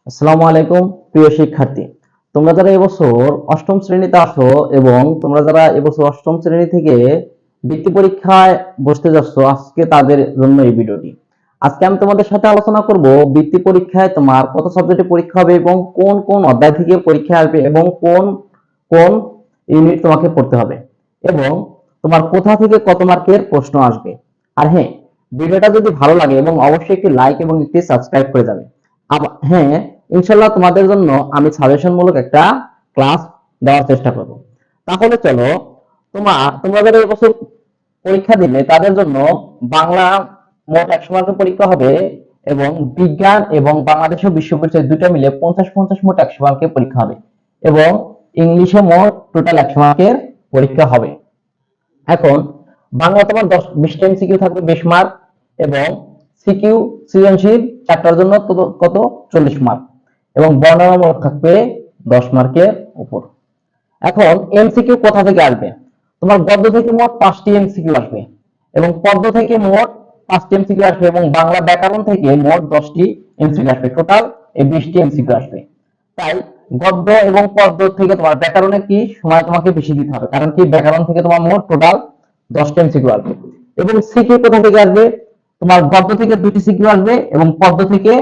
আসসালামু আলাইকুম প্রিয় শিক্ষার্থী, তোমরা যারা এবছর অষ্টম শ্রেণীতে আসো এবং তোমরা যারা এবছর অষ্টম শ্রেণী থেকে বৃত্তি পরীক্ষায় বসতে যাচ্ছ, আজকে তাদের জন্য এই ভিডিওটি। আজকে আমি তোমাদের সাথে আলোচনা করব বৃত্তি পরীক্ষায় তোমার কত সাবজেক্টে পরীক্ষা হবে এবং কোন কোন অধ্যায় থেকে পরীক্ষা আসবে এবং কোন কোন ইউনিট তোমাকে পড়তে হবে এবং তোমার কোথা থেকে কত মার্কের প্রশ্ন আসবে। আর হ্যাঁ, ভিডিওটা যদি ভালো লাগে এবং অবশ্যই একটি লাইক এবং একটি সাবস্ক্রাইব করে যাবে। হ্যাঁ, ইনশাল্লাহ তোমাদের জন্য আমি সাজেশনমূলক একটা ক্লাস দেওয়ার চেষ্টা করব। তাহলে চলো, তোমরা যারা এবছর পরীক্ষা দিবে তাদের জন্য বাংলা মোট 100 মার্কের পরীক্ষা হবে এবং বিজ্ঞান এবং বাংলাদেশ ও বিশ্ব পরিচয় দুটো মিলে 50 মোট 100 মার্কের পরীক্ষা হবে এবং ইংলিশে মোট টোটাল 100 মার্কের পরীক্ষা হবে। এখন বাংলা তোমার 20টা এমসিকিউ থাকবে 20 মার্ক এবং সিকিউ সৃজনশীল চারটার জন্য কত 40 মার্ক এবং বর্ণনামূলক থাকবে 10 মার্কের উপর। এখন এমসিকিউ কোথা থেকে আসবে? তোমার গদ্য থেকে মোট 5টি এমসিকিউ আসবে এবং পদ্য থেকে মোট 5টি এমসিকিউ আসবে এবং বাংলা ব্যাকরণ থেকে মোট 10টি এমসিকিউ আসবে। টোটাল এই 20টি এমসিকিউ আসবে। তাই গদ্য এবং পদ্য থেকে তোমার ব্যাকরণে কি সময় তোমাকে বেশি দিতে হবে, কারণ কি ব্যাকরণ থেকে তোমার মোট টোটাল 10টা এমসিকিউ আসবে। এবং সিকিউ কোথা থেকে আসবে? তোমার গদ্য থেকে 2টি সিকিউ আসবে এবং পদ্য থেকে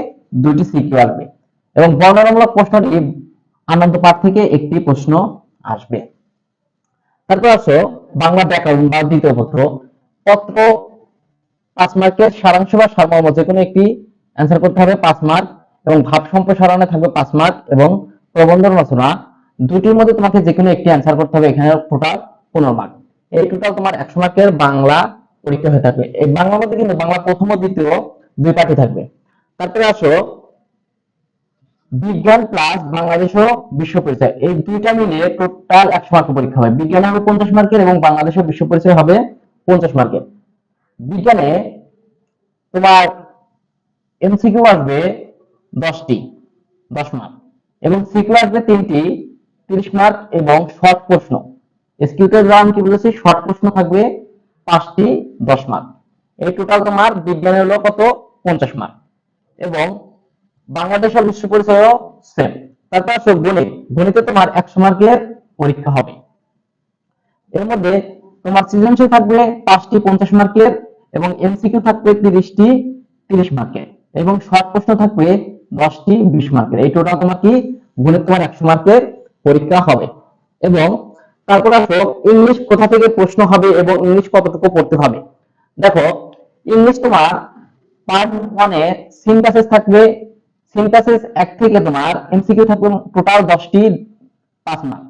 2টি সিকিউ আসবে এবং বর্ণনামূলক প্রশ্নটি আনন্দ পাঠ থেকে একটি প্রশ্ন আসবে। তারপর আসো বাংলা ব্যাকরণ বা দ্বিতীয় পত্র। পত্র 5 মার্কের সারাংশ বা সারমর্ম যে কোনো একটি অ্যান্সার করতে হবে 5 মার্ক এবং ভাব সম্প্রসারণে থাকবে 5 মার্ক এবং প্রবন্ধ রচনা দুটির মধ্যে তোমাকে যে কোনো একটি অ্যান্সার করতে হবে। এখানে টোটাল 15 মার্ক। এই টোটাল তোমার 100 মার্কের বাংলা পরীক্ষা হয়ে থাকবে। এই বাংলার মধ্যে কিন্তু বাংলা প্রথম ও দ্বিতীয় দুই পাঠই থাকবে। তারপরে আসো বিজ্ঞান প্লাস বাংলাদেশ ও বিশ্ব পরিচয়, এই দুইটা মিলিয়ে টোটাল 100 মার্কের পরীক্ষা হবে। বিজ্ঞান হবে 50 মার্কের এবং বাংলাদেশ ও বিশ্ব পরিচয় হবে 50 মার্কের। বিজ্ঞানে তোমার এমসিকিউ আসবে 10টি 10 মার্ক এবং সিকিউ আসবে 3টি 30 মার্ক এবং শর্ট প্রশ্ন এসকিউতে যেমন কি বলেছি শর্ট প্রশ্ন থাকবে 5টি 10 মার্ক। এই টোটাল তোমার বিজ্ঞানের হলো কত 50 মার্ক এবং বাংলাদেশ আর বিশ্ব পরিচয়ও সেম। তারপর আসো গণিত। গণিতে তোমার 100 মার্কের পরীক্ষা হবে। এর মধ্যে তোমার সৃজনশীল থাকবে 5টি 50 মার্কের এবং এমসিকিউ থাকবে 30টি 30 মার্কের এবং শর্ট প্রশ্ন থাকবে 10টি 20 মার্কের। এই টোটাল তোমার কি গণিত তোমার 100 মার্কের পরীক্ষা হবে। এবং তারপর আসো ইংলিশ কোথা থেকে প্রশ্ন হবে এবং ইংলিশ কতটুকু পড়তে হবে। দেখো, ইংলিশ তোমার পার্ট 1 এ সিনথেসিস থাকবে। সিনথেসিস 1 থেকে তোমার এমসিকিউ থাকবে টোটাল 10টি 5 মার্ক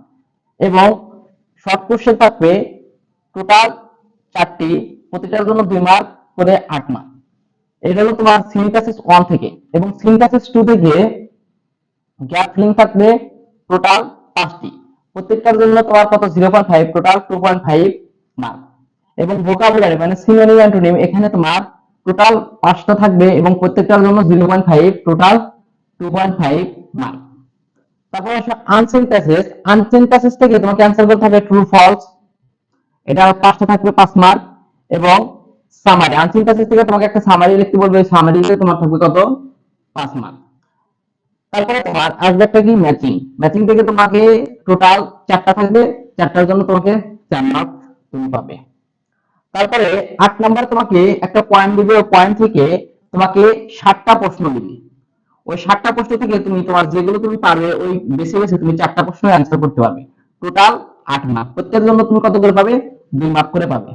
এবং শর্ট কোশ্চেন থাকবে টোটাল 4টি, প্রতিটার জন্য 2 মার্ক করে 8 মার্ক। এটা হলো তোমার সিনথেসিস 1 থেকে এবং সিনথেসিস 2 থেকে গ্যাপ ফিলিং থাকবে টোটাল 5টি, প্রত্যেকটার জন্য তোমার কত 0.5 টোটাল 2.5 মার্ক এবং ভোকাবুলারি মানে সিনোনিম অ্যান্টোনিম এখানে তোমার টোটাল 5টা থাকবে এবং প্রত্যেকটার জন্য 0.5 টোটাল 2.5 মার্ক। তারপর আসে আনসিনথেসিস। আনসিনথেসিস থেকে তোমাকে অ্যানসার করতে হবে ট্রু ফলস, এটা 5টা থাকবে 5 মার্ক এবং সামারি। আনসিনথেসিস থেকে তোমাকে একটা সামারি লিখতে বলবে, সামারিতে তোমার থাকবে কত 5 মার্ক। তারপরে তোমার আসবে একটা কি ম্যাচিং। ম্যাচিং থেকে তোমাকে টোটাল 4টা থাকবে, 4টার জন্য তোমাকে 4 মার্ক তুমি পাবে। তারপরে 8 নাম্বার তোমাকে একটা পয়েন্ট দিবে, ওই পয়েন্ট থেকে তোমাকে 60টা প্রশ্ন দিবে। ওই 60টা প্রশ্ন থেকে তুমি তোমার যেগুলো তুমি পারবে ওই বেছে বেছে তুমি 4টা প্রশ্নের অ্যান্সার করতে পারবে। Total 8 mark. প্রত্যেকের জন্য তুমি কত করে পাবে 2 মার্ক করে পাবে।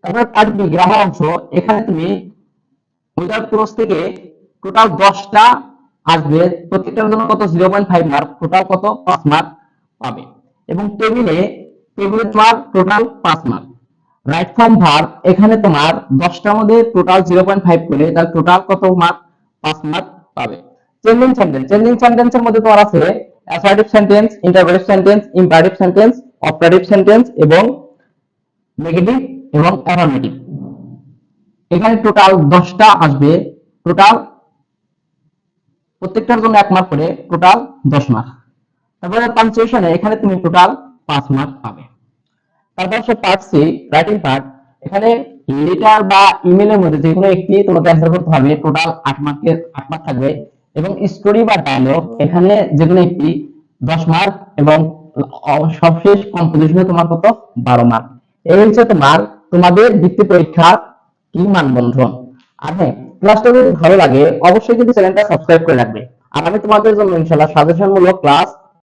তারপরে পার্ট গ্রামার অংশ, এখানে তুমি উইদাউট ক্রস থেকে টোটাল 10টা আসবে, প্রত্যেকটার জন্য কত 0.5 মার্ক, টোটাল কত 5 মার্ক পাবে। এবং টেবিলে তোমার total 5 mark. Right form verb, এখানে তোমার 10টার মধ্যে টোটাল 0.5 করে তাহলে টোটাল কত মার্ক 5 মার্ক পাবে। Changing sentence. চেঞ্জিং সেন্টেন্সের মধ্যে তোমার আছে assertive sentence, interrogative sentence, imperative sentence, operative sentence এবং নেগেটিভ এবং অ্যাফার্মেটিভ। এখানে টোটাল 10টা আসবে, টোটাল প্রত্যেকটার জন্য 1 মার্ক করে, টোটাল 10 মার্ক। তারপরে পাঞ্চুয়েশনে এখানে তুমি টোটাল 5 মার্ক পাবে। তারপর হচ্ছে পার্ট সি রাইটিং পার্ট। এখানে লেটার বা ইমেলের মধ্যে যে কোনো একটি তোমাকে অ্যান্সার করতে হবে, টোটাল 8 মার্কের 8 মার্ক থাকবে এবং স্টোরি বা ডায়লগ এখানে যেকোনো একটি 10 মার্ক এবং সবশেষ কম্পোজিশনে তোমার কত 12 মার্ক। এই হচ্ছে তোমাদের বৃত্তি পরীক্ষা কি মানবন্ধন। আর হ্যাঁ, ক্লাসটা যদি ভালো লাগে অবশ্যই কিন্তু চ্যানেলটা সাবস্ক্রাইব করে রাখবে। আর আমি তোমাদের জন্য ইনশাআল্লাহ সাজেশন মূলক ক্লাস